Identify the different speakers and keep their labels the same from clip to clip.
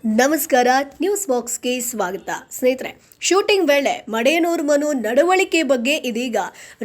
Speaker 1: ನಮಸ್ಕಾರ, ನ್ಯೂಸ್ ಬಾಕ್ಸ್ಗೆ ಸ್ವಾಗತ. ಸ್ನೇಹಿತರೆ, ಶೂಟಿಂಗ್ ವೇಳೆ ಮಡೇನೂರು ಮನು ನಡವಳಿಕೆ ಬಗ್ಗೆ ಇದೀಗ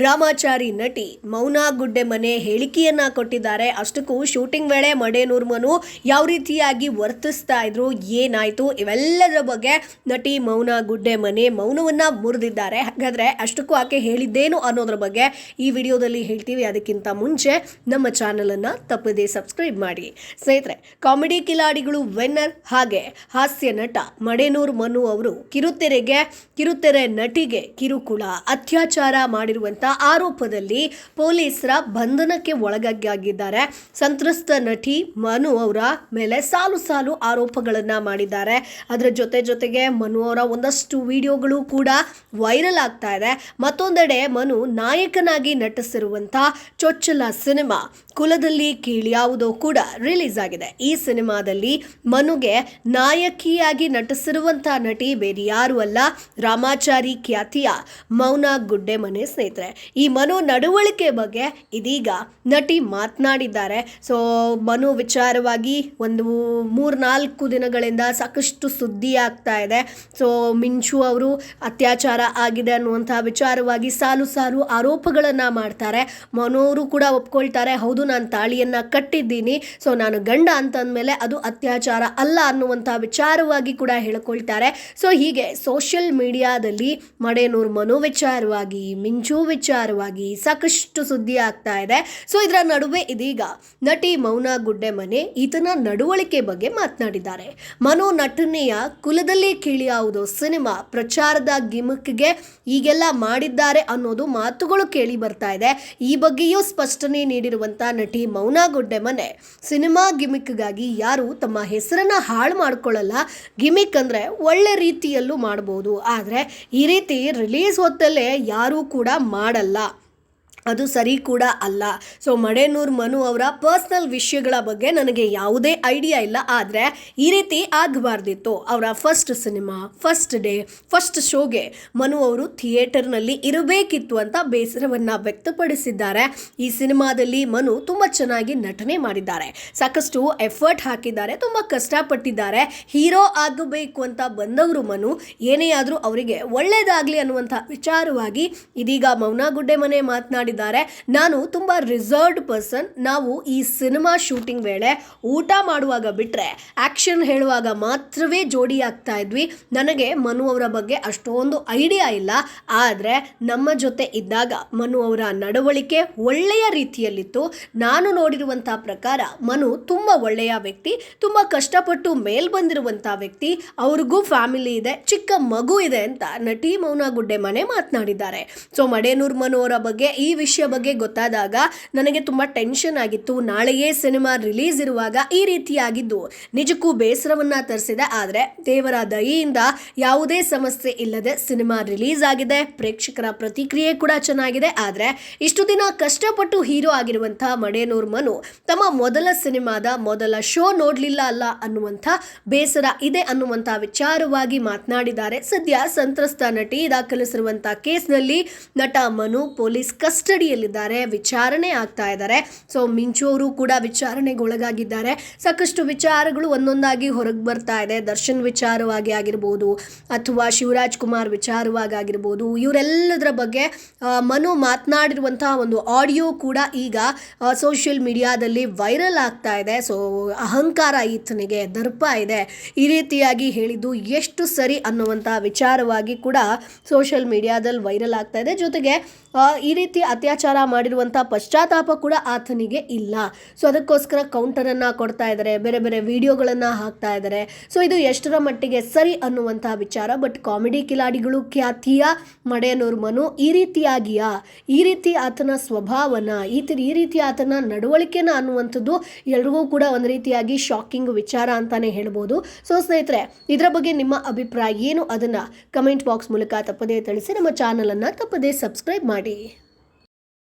Speaker 1: ರಾಮಾಚಾರಿ ನಟಿ ಮೌನಾ ಗುಡ್ಡೆಮನೆ ಹೇಳಿಕೆಯನ್ನ ಕೊಟ್ಟಿದ್ದಾರೆ. ಅಷ್ಟಕ್ಕೂ ಶೂಟಿಂಗ್ ವೇಳೆ ಮಡೇನೂರು ಮನು ಯಾವ ರೀತಿಯಾಗಿ ವರ್ತಿಸ್ತಾ ಇದ್ರು, ಏನಾಯ್ತು, ಇವೆಲ್ಲದರ ಬಗ್ಗೆ ನಟಿ ಮೌನಾ ಗುಡ್ಡೆಮನೆ ಮೌನವನ್ನ ಮುರಿದಿದ್ದಾರೆ. ಹಾಗಾದ್ರೆ ಅಷ್ಟಕ್ಕೂ ಆಕೆ ಹೇಳಿದ್ದೇನು ಅನ್ನೋದ್ರ ಬಗ್ಗೆ ಈ ವಿಡಿಯೋದಲ್ಲಿ ಹೇಳ್ತೀವಿ. ಅದಕ್ಕಿಂತ ಮುಂಚೆ ನಮ್ಮ ಚಾನಲ್ ಅನ್ನ ತಪ್ಪದೇ ಸಬ್ಸ್ಕ್ರೈಬ್ ಮಾಡಿ. ಸ್ನೇಹಿತರೆ, ಕಾಮಿಡಿ ಕಿಲಾಡಿಗಳು ವಿನ್ನರ್ ಹಾಗೆ ಹಾಸ್ಯ ನಟ ಮಡೇನೂರು ಮನು ಅವರು ಕಿರುತೆರೆ ನಟಿಗೆ ಕಿರುಕುಳ ಅತ್ಯಾಚಾರ ಮಾಡಿರುವಂತ ಆರೋಪದಲ್ಲಿ ಪೊಲೀಸರ ಬಂಧನಕ್ಕೆ ಒಳಗಾಗಿದ್ದಾರೆ. ಸಂತ್ರಸ್ತ ನಟಿ ಮನು ಅವರ ಮೇಲೆ ಸಾಲು ಆರೋಪಗಳನ್ನ ಮಾಡಿದ್ದಾರೆ. ಅದರ ಜೊತೆಗೆ ಮನು ಅವರ ಒಂದಷ್ಟು ವಿಡಿಯೋಗಳು ಕೂಡ ವೈರಲ್ ಆಗ್ತಾ ಇದೆ. ಮತ್ತೊಂದೆಡೆ ಮನು ನಾಯಕನಾಗಿ ನಟಿಸಿರುವಂತ ಚೊಚ್ಚಲ ಸಿನಿಮಾ ಕುಲದಲ್ಲಿ ಕೀಳ್ಯಾವುದೋ ಕೂಡ ರಿಲೀಸ್ ಆಗಿದೆ. ಈ ಸಿನಿಮಾದಲ್ಲಿ ಮನುಗೆ ನಾಯಕಿಯಾಗಿ ನಟಿಸಿರುವಂತಹ ನಟಿ ಬೇರೆ ಯಾರು ಅಲ್ಲ, ರಾಮಾಚಾರಿ ಖ್ಯಾತಿಯ ಮೌನಾ ಗುಡ್ಡೆಮನೆ. ಸ್ನೇಹಿತರೆ, ಈ ಮನು ನಡವಳಿಕೆ ಬಗ್ಗೆ ಇದೀಗ ನಟಿ ಮಾತನಾಡಿದ್ದಾರೆ. ಸೊ ಮನು ವಿಚಾರವಾಗಿ ಒಂದು 3-4 ದಿನಗಳಿಂದ ಸಾಕಷ್ಟು ಸುದ್ದಿ ಆಗ್ತಾ ಇದೆ. ಸೊ ಮಿಂಚು ಅವರು ಅತ್ಯಾಚಾರ ಆಗಿದೆ ಅನ್ನುವಂತಹ ವಿಚಾರವಾಗಿ ಸಾಲು ಆರೋಪಗಳನ್ನ ಮಾಡ್ತಾರೆ. ಮನು ಅವರು ಕೂಡ ಒಪ್ಕೊಳ್ತಾರೆ, ಹೌದು ನಾನು ತಾಳಿಯನ್ನ ಕಟ್ಟಿದ್ದೀನಿ, ಸೊ ನಾನು ಗಂಡ ಅಂತಂದ್ಮೇಲೆ ಅದು ಅತ್ಯಾಚಾರ ಅಲ್ಲ ಅನ್ನುವಂಥ ವಿಚಾರವಾಗಿ ಕೂಡ ಹೇಳಿಕೊಳ್ತಾರೆ. ಸೊ ಹೀಗೆ ಸೋಷಿಯಲ್ ಮೀಡಿಯಾದಲ್ಲಿ ಮಡೇನೂರು ಮನು ವಿಚಾರವಾಗಿ, ಮಿಂಚು ವಿಚಾರವಾಗಿ ಸಾಕಷ್ಟು ಸುದ್ದಿ ಆಗ್ತಾ ಇದೆ. ಸೊ ಇದರ ನಡುವೆ ಇದೀಗ ನಟಿ ಮೌನಾ ಗುಡ್ಡೆಮನೆ ಈತನ ನಡವಳಿಕೆ ಬಗ್ಗೆ ಮಾತನಾಡಿದ್ದಾರೆ. ಮನು ನಟನೆಯ ಕುಲದಲ್ಲಿ ಕೀಳ್ಯಾವುದೋ ಸಿನಿಮಾ ಪ್ರಚಾರದ ಗಿಮಿಕ್ಗೆ ಈಗೆಲ್ಲ ಮಾಡಿದ್ದಾರೆ ಅನ್ನೋದು ಮಾತುಗಳು ಕೇಳಿ ಬರ್ತಾ ಇದೆ. ಈ ಬಗ್ಗೆಯೂ ಸ್ಪಷ್ಟನೆ ನೀಡಿರುವಂತ ನಟಿ ಮೌನಾ ಗುಡ್ಡೆಮನೆ, ಸಿನಿಮಾ ಗಿಮಿಕ್ಗಾಗಿ ಯಾರು ತಮ್ಮ ಹೆಸರನ್ನ ಹಾಳು ಮಾಡ್ಕೊಳ್ಳಲ್ಲ. ಗಿಮಿಕ್ ಅಂದ್ರೆ ಒಳ್ಳೆ ರೀತಿಯಲ್ಲೂ ಮಾಡಬಹುದು, ಆದ್ರೆ ಈ ರೀತಿ ರಿಲೀಸ್ ಹೊತ್ತಲ್ಲೇ ಯಾರೂ ಕೂಡ ಮಾಡಲ್ಲ, ಅದು ಸರಿ ಕೂಡ ಅಲ್ಲ. ಸೊ ಮಡೇನೂರು ಮನು ಅವರ ಪರ್ಸ್ನಲ್ ವಿಷಯಗಳ ಬಗ್ಗೆ ನನಗೆ ಯಾವುದೇ ಐಡಿಯಾ ಇಲ್ಲ, ಆದರೆ ಈ ರೀತಿ ಆಗಬಾರ್ದಿತ್ತು. ಅವರ first cinema, first day, first ಶೋಗೆ ಮನು ಅವರು ಥಿಯೇಟರ್ನಲ್ಲಿ ಇರಬೇಕಿತ್ತು ಅಂತ ಬೇಸರವನ್ನು ವ್ಯಕ್ತಪಡಿಸಿದ್ದಾರೆ. ಈ ಸಿನಿಮಾದಲ್ಲಿ ಮನು ತುಂಬ ಚೆನ್ನಾಗಿ ನಟನೆ ಮಾಡಿದ್ದಾರೆ, ಸಾಕಷ್ಟು ಎಫರ್ಟ್ ಹಾಕಿದ್ದಾರೆ, ತುಂಬ ಕಷ್ಟಪಟ್ಟಿದ್ದಾರೆ. ಹೀರೋ ಆಗಬೇಕು ಅಂತ ಬಂದವರು ಮನು, ಏನೇ ಆದರೂ ಅವರಿಗೆ ಒಳ್ಳೆಯದಾಗಲಿ ಅನ್ನುವಂಥ ವಿಚಾರವಾಗಿ ಇದೀಗ ಮೌನಾ ಗುಡ್ಡೆಮನೆ ಮಾತನಾಡಿದ್ದಾರೆ. ನಾನು ತುಂಬಾ ರಿಸರ್ವ್ಡ್ ಪರ್ಸನ್. ನಾವು ಈ ಸಿನಿಮಾ ಶೂಟಿಂಗ್ ವೇಳೆ ಊಟ ಮಾಡುವಾಗ ಬಿಟ್ರೆ ಆಕ್ಷನ್ ಹೇಳುವಾಗ ಮಾತ್ರವೇ ಜೋಡಿ ಆಗ್ತಾ ಇದ್ವಿ. ನನಗೆ ಮನು ಅವರ ಬಗ್ಗೆ ಅಷ್ಟೊಂದು ಐಡಿಯಾ ಇಲ್ಲ, ಆದರೆ ನಮ್ಮ ಜೊತೆ ಇದ್ದಾಗ ಮನು ಅವರ ನಡವಳಿಕೆ ಒಳ್ಳೆಯ ರೀತಿಯಲ್ಲಿತ್ತು. ನಾನು ನೋಡಿರುವಂಥ ಪ್ರಕಾರ ಮನು ತುಂಬ ಒಳ್ಳೆಯ ವ್ಯಕ್ತಿ, ತುಂಬ ಕಷ್ಟಪಟ್ಟು ಮೇಲ್ ಬಂದಿರುವಂಥ ವ್ಯಕ್ತಿ, ಅವ್ರಿಗೂ ಫ್ಯಾಮಿಲಿ ಇದೆ, ಚಿಕ್ಕ ಮಗು ಇದೆ ಅಂತ ನಟಿ ಮೌನಾ ಗುಡ್ಡೆಮನೆ ಮಾತನಾಡಿದ್ದಾರೆ. ಸೊ ಮಡೇನೂರು ಮನು ಅವರ ಬಗ್ಗೆ ಈ ವಿಷಯ ಬಗ್ಗೆ ಗೊತ್ತಾದಾಗ ನನಗೆ ತುಂಬಾ ಟೆನ್ಷನ್ ಆಗಿತ್ತು. ನಾಳೆಯೇ ಸಿನಿಮಾ ರಿಲೀಸ್ ಇರುವಾಗ ಈ ರೀತಿಯಾಗಿದ್ದು ನಿಜಕ್ಕೂ ಬೇಸರವನ್ನ ತರಿಸಿದೆ. ಆದರೆ ದೇವರ ದಯೆಯಿಂದ ಯಾವುದೇ ಸಮಸ್ಯೆ ಇಲ್ಲದೆ ಸಿನಿಮಾ ರಿಲೀಸ್ ಆಗಿದೆ. ಪ್ರೇಕ್ಷಕರ ಪ್ರತಿಕ್ರಿಯೆ ಕೂಡ ಚೆನ್ನಾಗಿದೆ. ಆದರೆ ಇಷ್ಟು ದಿನ ಕಷ್ಟಪಟ್ಟು ಹೀರೋ ಆಗಿರುವಂತಹ ಮಡೇನೂರು ಮನು ತಮ್ಮ ಮೊದಲ ಸಿನಿಮಾದ ಮೊದಲ ಶೋ ನೋಡ್ಲಿಲ್ಲ ಅಲ್ಲ ಅನ್ನುವಂಥ ಬೇಸರ ಇದೆ ಅನ್ನುವಂಥ ವಿಚಾರವಾಗಿ ಮಾತನಾಡಿದ್ದಾರೆ. ಸದ್ಯ ಸಂತ್ರಸ್ತ ನಟಿ ದಾಖಲಿಸಿರುವಂತಹ ಕೇಸ್ನಲ್ಲಿ ನಟ ಮನು ಪೊಲೀಸ್ ಕಸ್ಟಡಿಯಲ್ಲಿದ್ದಾರೆ, ವಿಚಾರಣೆ ಆಗ್ತಾ ಇದ್ದಾರೆ. ಸೊ ಮಿಂಚು ಅವರು ಕೂಡ ವಿಚಾರಣೆಗೆ ಒಳಗಾಗಿದ್ದಾರೆ. ಸಾಕಷ್ಟು ವಿಚಾರಗಳು ಒಂದೊಂದಾಗಿ ಹೊರಗೆ ಬರ್ತಾ ಇದೆ. ದರ್ಶನ್ ವಿಚಾರವಾಗಿ ಆಗಿರ್ಬೋದು ಅಥವಾ ಶಿವರಾಜ್ ಕುಮಾರ್ ವಿಚಾರವಾಗಿ ಆಗಿರ್ಬೋದು, ಇವರೆಲ್ಲದರ ಬಗ್ಗೆ ಮನು ಮಾತನಾಡಿರುವಂತಹ ಒಂದು ಆಡಿಯೋ ಕೂಡ ಈಗ ಸೋಷಿಯಲ್ ಮೀಡಿಯಾದಲ್ಲಿ ವೈರಲ್ ಆಗ್ತಾ ಇದೆ. ಸೊ ಅಹಂಕಾರ ಈತನಿಗೆ, ದರ್ಪ ಇದೆ, ಈ ರೀತಿಯಾಗಿ ಹೇಳಿದ್ದು ಎಷ್ಟು ಸರಿ ಅನ್ನುವಂಥ ವಿಚಾರವಾಗಿ ಕೂಡ ಸೋಷಿಯಲ್ ಮೀಡಿಯಾದಲ್ಲಿ ವೈರಲ್ ಆಗ್ತಾ ಇದೆ. ಜೊತೆಗೆ ಈ ರೀತಿ ಅತ್ಯಾಚಾರ ಮಾಡಿರುವಂಥ ಪಶ್ಚಾತ್ತಾಪ ಕೂಡ ಆತನಿಗೆ ಇಲ್ಲ. ಸೊ ಅದಕ್ಕೋಸ್ಕರ ಕೌಂಟರನ್ನು ಕೊಡ್ತಾ ಇದ್ದಾರೆ, ಬೇರೆ ಬೇರೆ ವಿಡಿಯೋಗಳನ್ನು ಹಾಕ್ತಾ ಇದ್ದಾರೆ. ಸೊ ಇದು ಎಷ್ಟರ ಮಟ್ಟಿಗೆ ಸರಿ ಅನ್ನುವಂಥ ವಿಚಾರ. ಬಟ್ ಕಾಮಿಡಿ ಕಿಲಾಡಿಗಳು ಖ್ಯಾತಿಯ ಮಡೇನೂರು ಮನು ಈ ರೀತಿ ಆತನ ಸ್ವಭಾವನ, ಈ ರೀತಿ ಆತನ ನಡವಳಿಕೆನ ಅನ್ನುವಂಥದ್ದು ಎಲ್ರಿಗೂ ಕೂಡ ಒಂದು ರೀತಿಯಾಗಿ ಶಾಕಿಂಗ್ ವಿಚಾರ ಅಂತಾನೆ ಹೇಳ್ಬೋದು. ಸೊ ಸ್ನೇಹಿತರೆ, ಇದರ ಬಗ್ಗೆ ನಿಮ್ಮ ಅಭಿಪ್ರಾಯ ಏನು ಅದನ್ನು ಕಮೆಂಟ್ ಬಾಕ್ಸ್ ಮೂಲಕ ತಪ್ಪದೇ ತಿಳಿಸಿ. ನಮ್ಮ ಚಾನಲನ್ನು ತಪ್ಪದೇ ಸಬ್ಸ್ಕ್ರೈಬ್ ಮಾಡಿ.